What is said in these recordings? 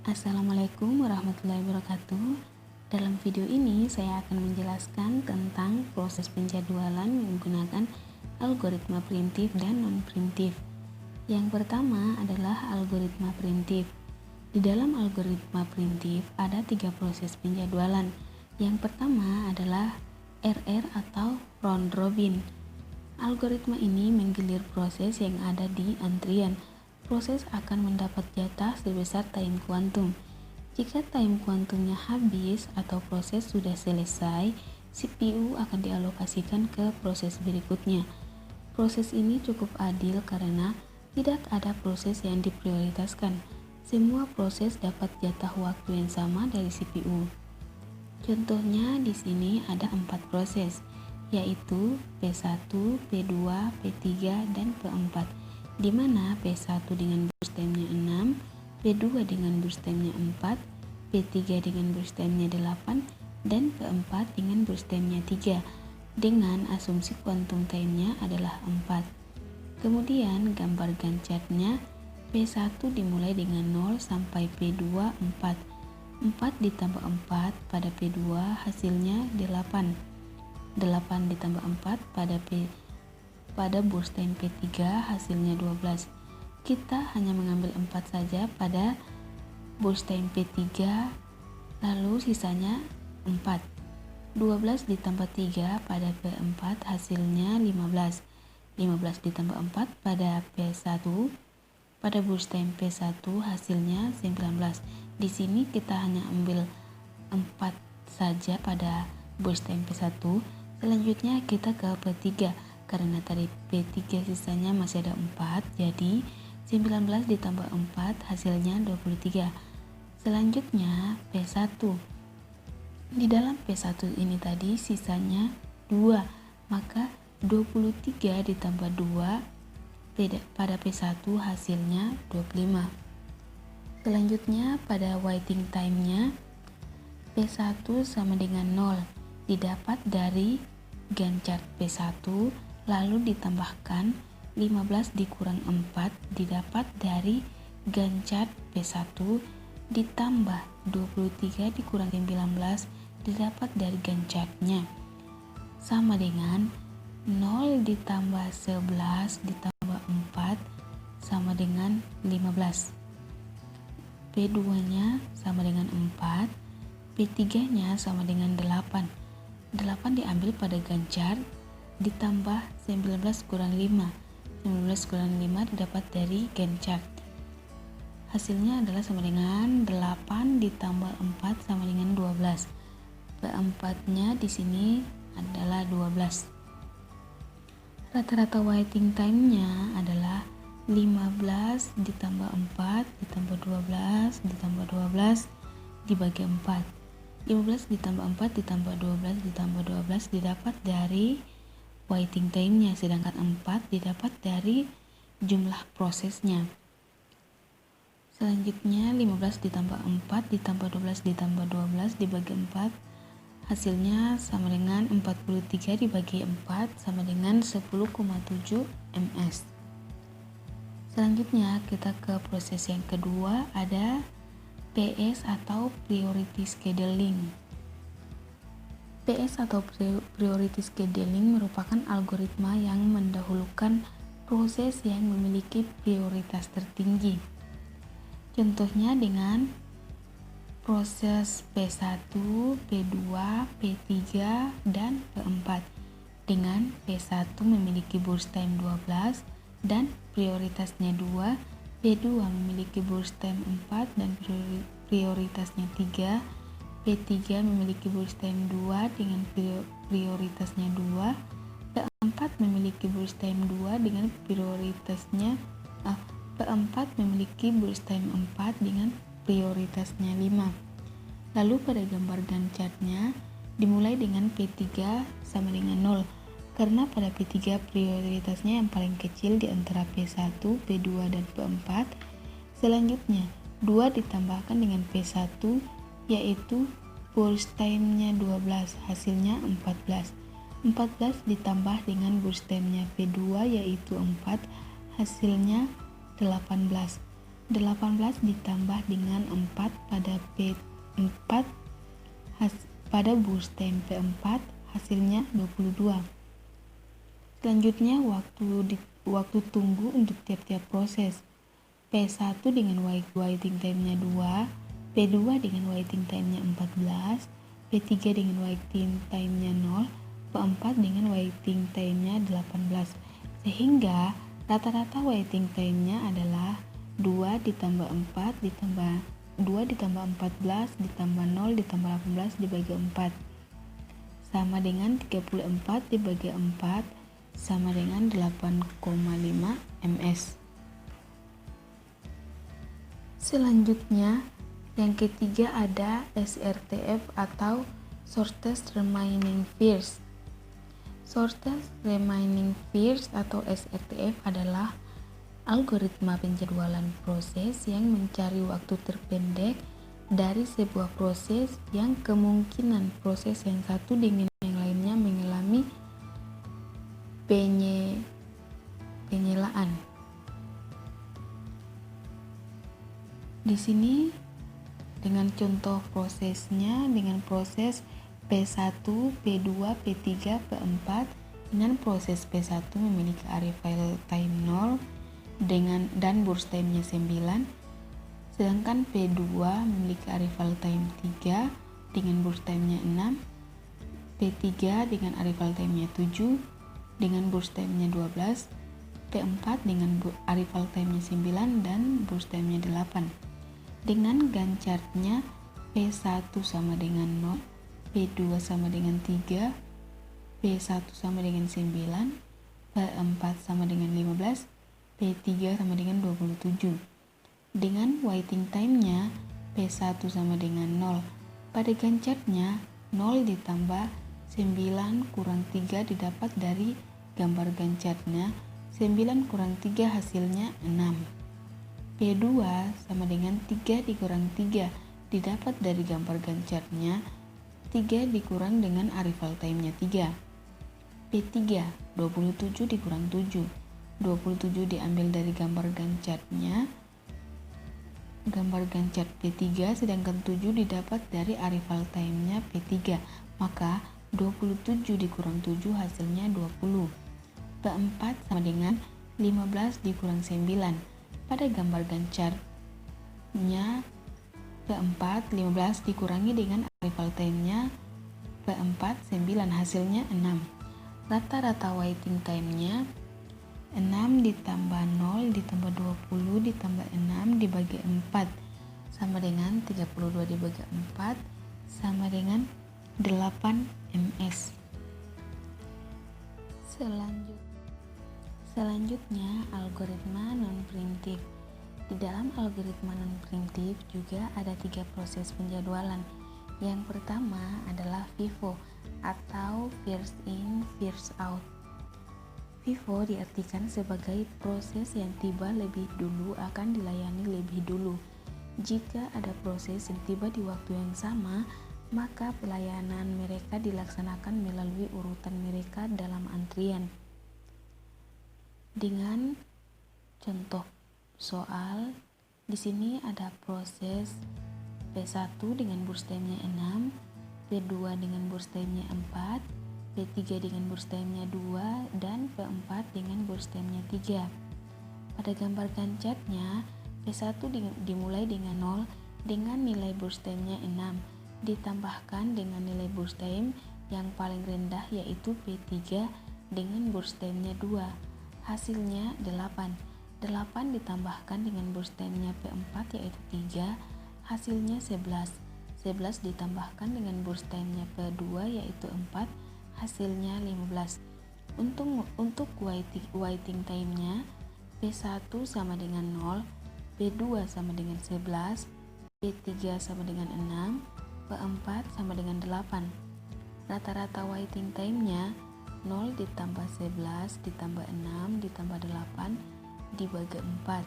Assalamualaikum warahmatullahi wabarakatuh. Dalam video ini saya akan menjelaskan tentang proses penjadwalan menggunakan algoritma preemptif dan non-preemptif. Yang pertama adalah algoritma preemptif. Di dalam algoritma preemptif ada 3 proses penjadwalan. Yang pertama adalah RR atau round robin. Algoritma ini menggilir proses yang ada di antrian. Proses akan mendapat jatah sebesar time kuantum. Jika time kuantumnya habis atau proses sudah selesai, CPU akan dialokasikan ke proses berikutnya. Proses ini cukup adil karena tidak ada proses yang diprioritaskan. Semua proses dapat jatah waktu yang sama dari CPU. Contohnya di sini ada 4 proses, yaitu P1, P2, P3, dan P4. Di mana P1 dengan burst time-nya 6, P2 dengan burst time-nya 4, P3 dengan burst time-nya 8, dan P4 dengan burst time-nya 3, dengan asumsi quantum time-nya adalah 4. Kemudian gambar Gantt chart-nya, P1 dimulai dengan 0 sampai P2 4. 4 ditambah 4 pada P2 hasilnya 8. 8 ditambah 4 pada burst time P3 hasilnya 12. Kita hanya mengambil 4 saja pada burst time P3, lalu sisanya 4. 12 ditambah 3 pada P4 hasilnya 15. 15 ditambah 4 pada P1 pada burst time P1 hasilnya 19. Di sini kita hanya ambil 4 saja pada burst time P1. Selanjutnya kita ke P3. Karena tadi P3 sisanya masih ada 4, jadi 19 ditambah 4 hasilnya 23. Selanjutnya P1. Di dalam P1 ini tadi sisanya 2, maka 23 ditambah 2 pada P1 hasilnya 25. Selanjutnya pada waiting time-nya, P1 sama dengan 0, didapat dari Gantt chart P1, lalu ditambahkan 15 dikurang 4 didapat dari Gantt chart P1, ditambah 23 dikurang 19 didapat dari Gantt chart-nya, sama dengan 0 ditambah 11 ditambah 4 sama dengan 15. P2 nya sama dengan 4, P3 nya sama dengan 8. 8 diambil pada Gantt chart, ditambah 19 kurang 5. 19 kurang 5 didapat dari Gantt chart. Hasilnya adalah sama dengan 8 ditambah 4 sama dengan 12. P4-nya di sini adalah 12. Rata-rata waiting time-nya adalah 15 ditambah 4 ditambah 12 ditambah 12 dibagi 4. 15 ditambah 4 ditambah 12 ditambah 12 didapat dari waiting time-nya, sedangkan 4 didapat dari jumlah prosesnya. Selanjutnya 15 ditambah 4 ditambah 12 ditambah 12 dibagi 4, hasilnya sama dengan 43 dibagi 4 sama dengan 10,7 ms. Selanjutnya kita ke proses yang kedua, ada PS atau priority scheduling. PS atau priority scheduling merupakan algoritma yang mendahulukan proses yang memiliki prioritas tertinggi. Contohnya dengan proses P1, P2, P3, dan P4. Dengan P1 memiliki burst time 12 dan prioritasnya 2, P2 memiliki burst time 4 dan prioritasnya 3, P3 memiliki burst time 2 dengan prioritasnya 2, P4 memiliki burst time 2 dengan prioritasnya P4 memiliki burst time 4 dengan prioritasnya 5. Lalu pada gambar Gantt chart-nya dimulai dengan P3 sama dengan 0, karena pada P3 prioritasnya yang paling kecil di antara P1, P2, dan P4. Selanjutnya 2 ditambahkan dengan P1, yaitu burst time-nya 12, hasilnya 14. 14 ditambah dengan burst time-nya P2 yaitu 4, hasilnya 18. 18 ditambah dengan 4 pada P4 pada burstem P4 hasilnya 22. Selanjutnya waktu tunggu untuk tiap-tiap proses. P1 dengan waiting time-nya 2, P2 dengan waiting time-nya 14, P3 dengan waiting time-nya 0, P4 dengan waiting time-nya 18. Sehingga rata-rata waiting time-nya adalah 2 ditambah 4 ditambah 2 ditambah 14 ditambah 0 ditambah 18 dibagi 4 sama dengan 34 dibagi 4 sama dengan 8,5 ms. Selanjutnya yang ketiga ada SRTF atau Shortest Remaining First. Shortest Remaining First atau SRTF adalah algoritma penjadwalan proses yang mencari waktu terpendek dari sebuah proses yang kemungkinan proses yang satu dengan yang lainnya mengalami penyelaan. Di sini dengan contoh prosesnya dengan proses P1, P2, P3, P4 dengan proses P1 memiliki arrival time 0 dan burst time-nya 9, sedangkan P2 memiliki arrival time 3 dengan burst time-nya 6, P3 dengan arrival time-nya 7 dengan burst time-nya 12, P4 dengan arrival time-nya 9 dan burst time-nya 8. Dengan gancarnya P1 sama dengan 0, P2 sama dengan 3, P1 sama dengan 9, P4 sama dengan 15, P3 sama dengan 27. Dengan waiting time-nya P1 sama dengan 0. Pada gancarnya 0 ditambah 9 kurang 3 didapat dari gambar gancarnya. 9 kurang 3 hasilnya 6. P2 sama dengan 3 dikurang 3 didapat dari gambar gancarnya. 3 dikurang dengan arrival time-nya 3. P3 27 dikurang 7. 27 diambil dari gambar gancarnya, gambar gancar P3, sedangkan 7 didapat dari arrival time-nya P3, maka 27 dikurang 7 hasilnya 20. P4 sama dengan 15 dikurang 9. Pada gambar gancarnya P4, 15 dikurangi dengan arrival time-nya P4, 9, hasilnya 6. Rata-rata waiting time-nya 6 ditambah 0 ditambah 20 ditambah 6 dibagi 4 sama dengan 32 dibagi 4 sama dengan 8 ms. Selanjutnya algoritma non-preemptive. Di dalam algoritma non-preemptive juga ada 3 proses penjadwalan. Yang pertama adalah FIFO atau first in first out. FIFO diartikan sebagai proses yang tiba lebih dulu akan dilayani lebih dulu. Jika ada proses yang tiba di waktu yang sama, maka pelayanan mereka dilaksanakan melalui urutan mereka dalam antrian. Dengan contoh soal, di sini ada proses P1 dengan burst time-nya 6, P2 dengan burst time-nya 4, P3 dengan burst time-nya 2, dan P4 dengan burst time-nya 3. Pada gambar gancarnya, P1 dimulai dengan 0 dengan nilai burst time-nya 6, ditambahkan dengan nilai burst time yang paling rendah yaitu P3 dengan burst time-nya 2. Hasilnya 8. 8 ditambahkan dengan burst time-nya P4 yaitu 3, hasilnya 11. 11 ditambahkan dengan burst time-nya P2 yaitu 4, hasilnya 15. Untuk waiting time-nya P1 sama dengan 0, P2 sama dengan 11, P3 sama dengan 6, P4 sama dengan 8. Rata-rata waiting time-nya 0 ditambah 11 ditambah 6 ditambah 8 dibagi 4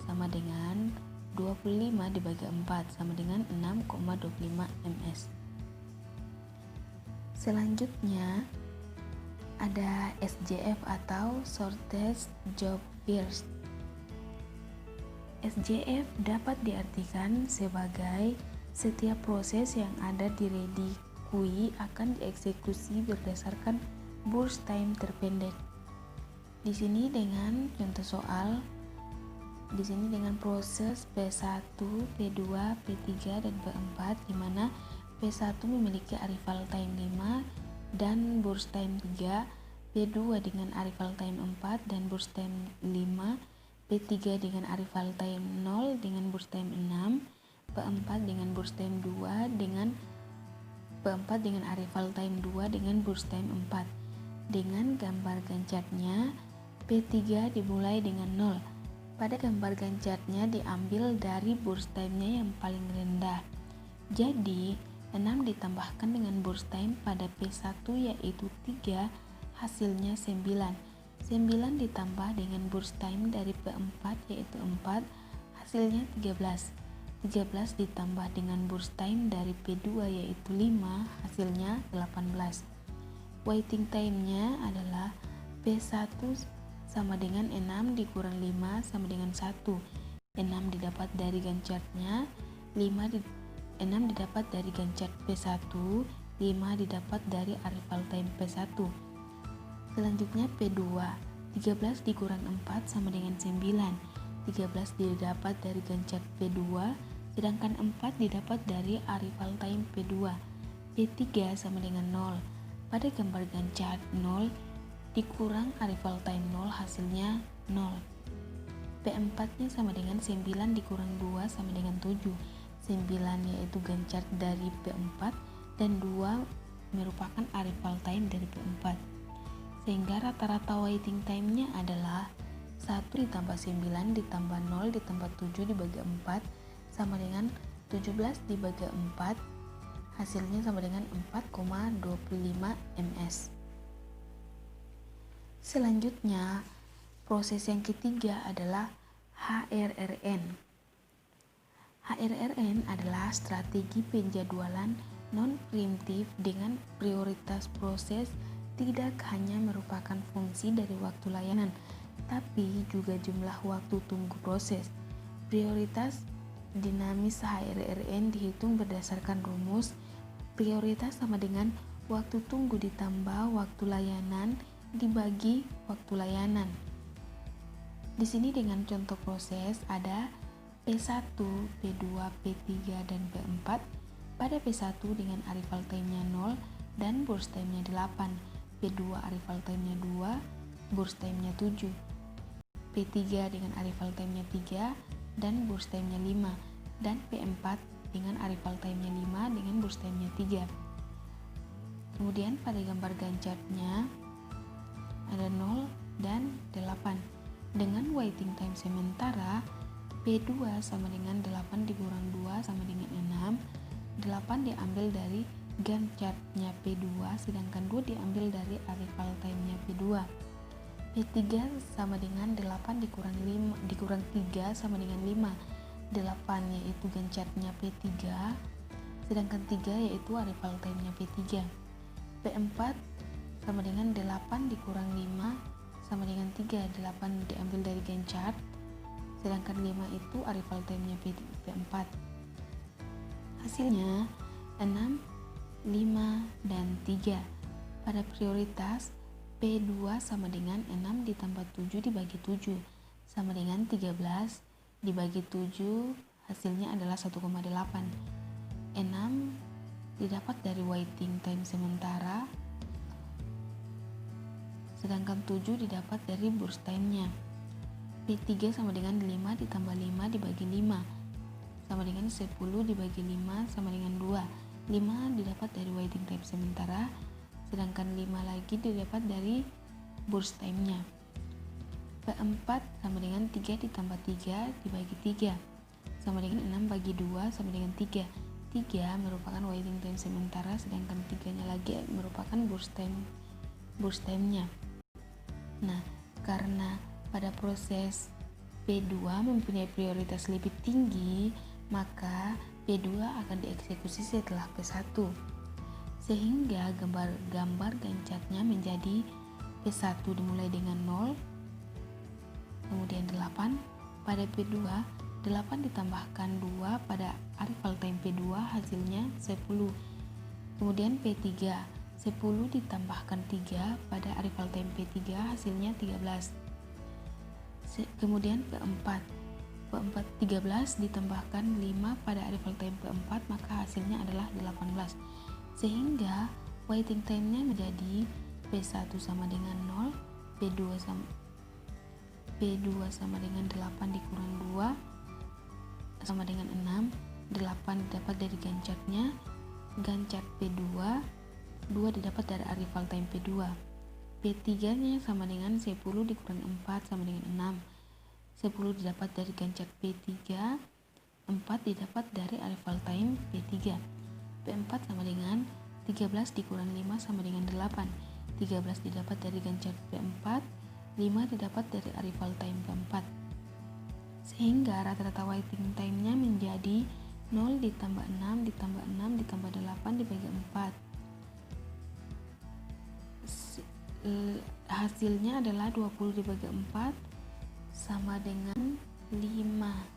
sama dengan 25 dibagi 4 sama dengan 6,25 ms. Selanjutnya ada SJF atau Shortest Job First. SJF dapat diartikan sebagai setiap proses yang ada di ready queue akan dieksekusi berdasarkan burst time terpendek. Di sini dengan contoh soal, di sini dengan proses P1, P2, P3 dan P4 di mana P1 memiliki arrival time 5 dan burst time 3, P2 dengan arrival time 4 dan burst time 5, P3 dengan arrival time 0 dengan burst time 6, P4 dengan burst time 2 dengan P4 dengan arrival time 2 dengan burst time 4. Dengan gambar Gantt-chartnya, P3 dimulai dengan 0. Pada gambar Gantt-chartnya diambil dari burst time-nya yang paling rendah. Jadi, 6 ditambahkan dengan burst time pada P1 yaitu 3, hasilnya 9. 9 ditambah dengan burst time dari P4 yaitu 4, hasilnya 13. 13 ditambah dengan burst time dari P2 yaitu 5, hasilnya 18. Waiting time-nya adalah P1 sama dengan 6 dikurang 5 sama dengan 1. 6 didapat dari Gantt-chartnya, 6 didapat dari Gantt-chart P1, 5 didapat dari arrival time P1. Selanjutnya P2, 13 dikurang 4 sama dengan 9. 13 didapat dari Gantt-chart P2, sedangkan 4 didapat dari arrival time P2. P3 sama dengan 0. Pada gambar Gantt-chart 0 dikurang arrival time 0 hasilnya 0. P4 nya sama dengan 9 dikurang 2 sama dengan 7. 9 yaitu Gantt-chart dari P4 dan 2 merupakan arrival time dari P4. Sehingga rata-rata waiting time-nya adalah 1 ditambah 9 ditambah 0 ditambah 7 dibagi 4 sama dengan 17 dibagi 4, hasilnya sama dengan 4,25 ms. Selanjutnya, proses yang ketiga adalah HRRN. HRRN adalah strategi penjadwalan non-preemptif dengan prioritas proses tidak hanya merupakan fungsi dari waktu layanan, tapi juga jumlah waktu tunggu proses. Prioritas dinamis HRRN dihitung berdasarkan rumus prioritas sama dengan waktu tunggu ditambah waktu layanan dibagi waktu layanan. Di sini dengan contoh proses ada P1, P2, P3, dan P4. Pada P1 dengan arrival time-nya 0 dan burst time-nya 8. P2 arrival time-nya 2, burst time-nya 7. P3 dengan arrival time-nya 3 dan burst time-nya 5. Dan P4 dengan arrival time-nya 5 dengan burst time-nya 3. Kemudian pada gambar Gantt-chartnya ada 0 dan 8. Dengan waiting time sementara, P2 sama dengan 8 dikurang 2 sama dengan 6. 8 diambil dari Gantt-chartnya P2, sedangkan 2 diambil dari arrival time-nya P2. P3 sama dengan 8 dikurang 3 sama dengan 5. 8 yaitu Gantt-chartnya P3, sedangkan 3 yaitu arrival time-nya P3. P4 sama dengan 8 dikurang 5 sama dengan 3. 8 diambil dari Gantt-chart, sedangkan 5 itu arrival time-nya P4. Hasilnya 6, 5, dan 3. Pada prioritas, P2 sama dengan 6 ditambah 7 dibagi 7 sama dengan 13 dibagi 7, hasilnya adalah 1,8. 6 didapat dari waiting time sementara, sedangkan 7 didapat dari burst time-nya. P3 sama dengan 5 ditambah 5 dibagi 5 sama dengan 10 dibagi 5 sama dengan 2. 5 didapat dari waiting time sementara, sedangkan 5 lagi didapat dari burst time-nya. P4 sama dengan 3 ditambah 3 dibagi 3 sama dengan 6 bagi 2 sama dengan 3. 3 merupakan waiting time sementara, sedangkan 3-nya lagi merupakan burst time-nya. Nah, karena pada proses P2 mempunyai prioritas lebih tinggi, maka P2 akan dieksekusi setelah P1. Sehingga gambar Gantt-chartnya menjadi P1 dimulai dengan 0, kemudian 8, pada P2 8 ditambahkan 2 pada arrival time P2 hasilnya 10. Kemudian P3, 10 ditambahkan 3 pada arrival time P3 hasilnya 13. Kemudian P4, 13 ditambahkan 5 pada arrival time P4 maka hasilnya adalah 18. Sehingga waiting time-nya menjadi P1 sama dengan 0, P2 sama dengan 8 dikurang 2 sama dengan 6, 8 didapat dari gancarnya, gancar P2, 2 didapat dari arrival time P2. P3 nya sama dengan 10 dikurang 4 sama dengan 6, 10 didapat dari gancar P3, 4 didapat dari arrival time P3. P4 sama dengan 13 dikurang 5 sama dengan 8, 13 didapat dari gancar P4, 5 didapat dari arrival time P4. Sehingga rata-rata waiting time-nya menjadi 0 ditambah 6 ditambah 6 ditambah 8 dibagi 4. Hasilnya adalah 20 dibagi 4 sama dengan 5.